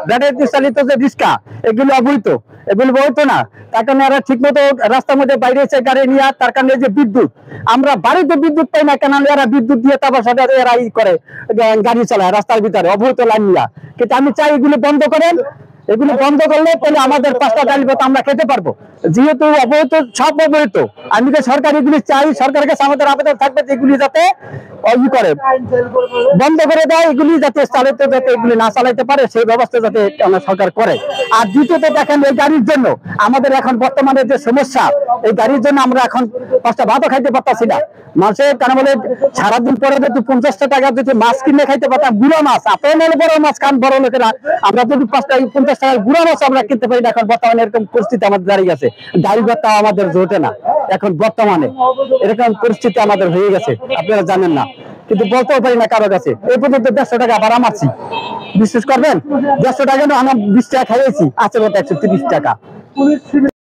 Battery চালিত যে রিক্সা এগুলো অবৈধ, এগুলো বৈধ না। তার কারণে এরা ঠিক মতো রাস্তার মধ্যে বাইরে এসে গাড়ি নিয়ে, তার কারণে যে বিদ্যুৎ, আমরা বাড়িতে বিদ্যুৎ পাই না কেন, এরা বিদ্যুৎ দিয়ে তারপর সাথে এরা ই করে গাড়ি চালায় রাস্তার ভিতরে অবৈধ লাইন নিয়ে। কিন্তু আমি চাই এগুলো বন্ধ করেন, এগুলো বন্ধ করলে তাহলে আমাদের 5টা ডাল ভাত আমরা খেতে পারবো। যেহেতু অবৈধ, সব অবৈধ, আমি তো সরকার এগুলি চাই, সরকারের কাছে আমাদের আবেদন থাকবে যে এগুলি যাতে করে বন্ধ করে দেয়, এগুলি যাতে চালাতে, যাতে এগুলি না চালাইতে পারে সেই ব্যবস্থা যাতে সরকার করে। আর দ্বিতীয়ত দেখেন, এই গাড়ির জন্য আমাদের এখন বর্তমানে যে সমস্যা, এই গাড়ির জন্য আমরা এখন 5টা ভাতও খাইতে পারতাছি না। মানুষের কেন বলে সারাদিন পরে যদি 50 টাকা যদি মাছ কিনে খাইতে পারতাম, গুঁড়ো মাছ, আপনার বড় মাছ খান বড় লোকেরা, আমরা যদি 50 টাকার গুঁড়ো মাছ আমরা কিনতে পারি না। এখন বর্তমানে এরকম পরিস্থিতি আমাদের দাঁড়িয়ে গেছে, ডাল ভাতটা আমাদের জোটে না এখন বর্তমানে, এরকম পরিস্থিতি আমাদের হয়ে গেছে, আপনারা জানেন না, কিন্তু বলতেও পারি না কারো কাছে। এই পর্যন্ত 150 টাকা ভাড়া মারছি, বিশ্বাস করবেন? 150 টাকা আমরা 20 টাকা খাইয়েছি, আছে 130 টাকা।